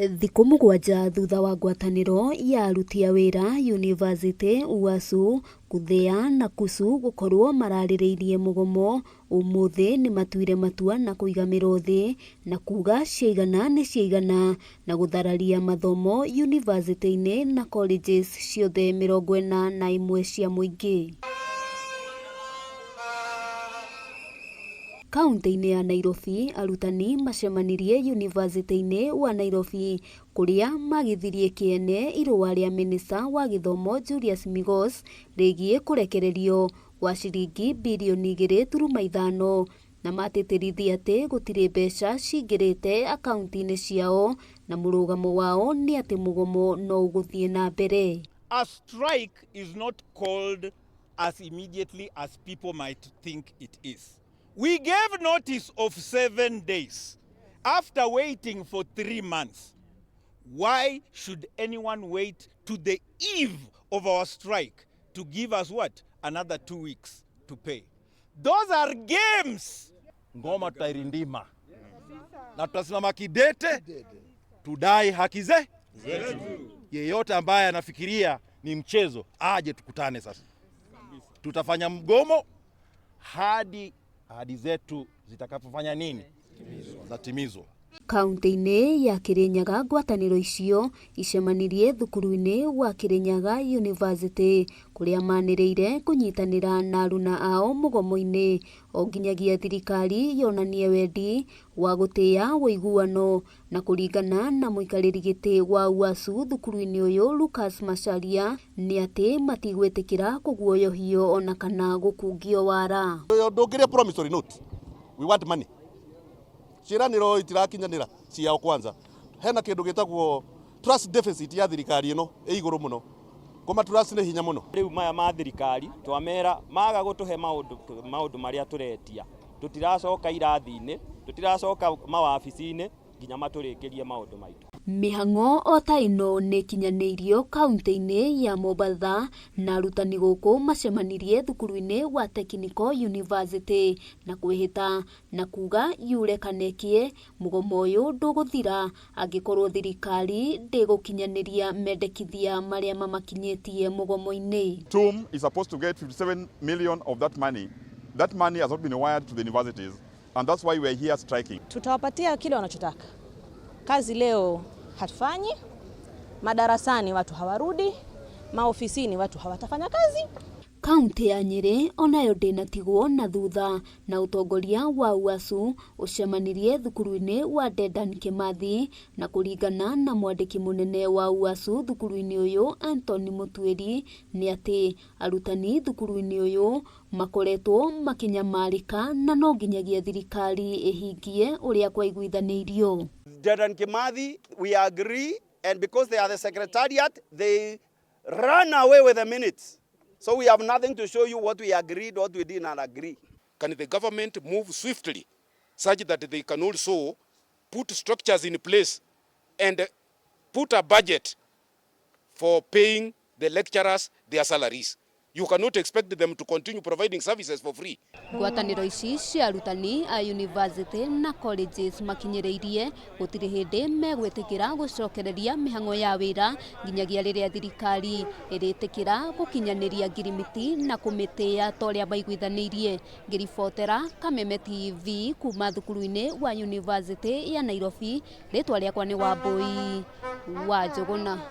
Thiku mugwanja thutha wa ngwataniro ya aruti a wira University UASU kuthea na kusu gukorwo maraririirie mugomo umuthi ni matuire matua na kuigamira thi na kuga ciigana ni ciigana na guthararia mathomo university-ini na colleges ciothe 41 cia muingi. Kaunti-ini ya Nairobi, arutani macemanirie university-ini wa Nairobi kuria magithirie kiene irua ria minista wa githomo Julius Migos rigie kurekererio wa ciringi birioni 2.5 na mateterithia ati gutire mbeca cingirite akaunti-ini ciao na murugamo wao ni ati mugomo no uguthie na mbere. A strike is not called as immediately as people might think it is. We gave notice of 7 days after waiting for 3 months. Why should anyone wait to the eve of our strike to give us what? Another 2 weeks to pay. Those are games. Ngoma tutairindima na tutasimama kidete tudai haki zetu. Yeyote ambaye anafikiria ni mchezo aje tukutane sasa. Tutafanya mgomo hadi ahadi zetu zitakapofanya nini? Zatimizwa. Kaunti-ini ya Kirinyaga ngwataniro icio icemanirie thukuru-ini wa Kirinyaga University kuria maniriire kunyitanira na aruna ao mugomo-ini o nginyagia thirikari yonanie wendi wa gutia woiguano na kuringana na muikariri giti wa UASU thukuru-ini uyu Lucas Macharia ni ati matigwetikira kuguoyohio ona kana gukungio wara. Ndongiria promissory note. We want money. Ciraniro itirakinyanira ciao kwanza. Hena kindu gitagwo trust deficit ya thirikari ino iguru muno. Kuma trust ni hinya muno. Riu maya ma thirikari twamera maga gutuhe maundu maria turetia. Tutiracoka irathi-ini, tutiracoka mawabici-ini nginya maturikirie maundu maitu. Mihang'o o ta ino ni kinyaniirio kaunti-ini ya Mombasa na arutani guku macemanirie thukuru-ini wa Technical University na kwihita na kuga yurekanĩkie mugomo uyu nduguthira angikorwo thirikari ndigukinyaniria mendekithia maria mamakinyitie mugomo-ini. TUM is supposed to get 57 million of that money. That money has not been wired to the universities and that's why we are here striking. Tutawapatia kile wanachotaka. Kazi leo hatufanyi, madarasani watu hawarudi, maofisini watu hawatafanya kazi. Kaunti ya Nyeri onayo ndinatigwo na thutha na utongoria wa UASU ucemanirie thukuru-ini wa Dedan Kimathi na kuringana na mwandiki munene wa UASU thukuru-ini uyu Anthony Mutwiri ni ati arutani thukuru-ini uyu makoretwo makinyamarika na no nginyagia thirikari ihingie uria kwaiguithanirio. Dedan Kimathi, we agree, and because they are the secretariat, they run away with the minutes. So we have nothing to show you what we agreed, what we did not agree. Can the government move swiftly such that they can also put structures in place and put a budget for paying the lecturers their salaries? You cannot expect them to continue providing services for free. Ngwataniro ici cia arutani a university na colleges makinyiriirie gutiri hindi megwitikira gucokereria mihang'o ya wira nginyagia riria thirikari iritikira gukinyaniria ngirimiti na kumitia toria baiguithaniirie. Ngiribotera Kameme TV kuma thukuru-ini wa University ya Nairobi. Ritwa riakwa ni Wambui wa Njuguna.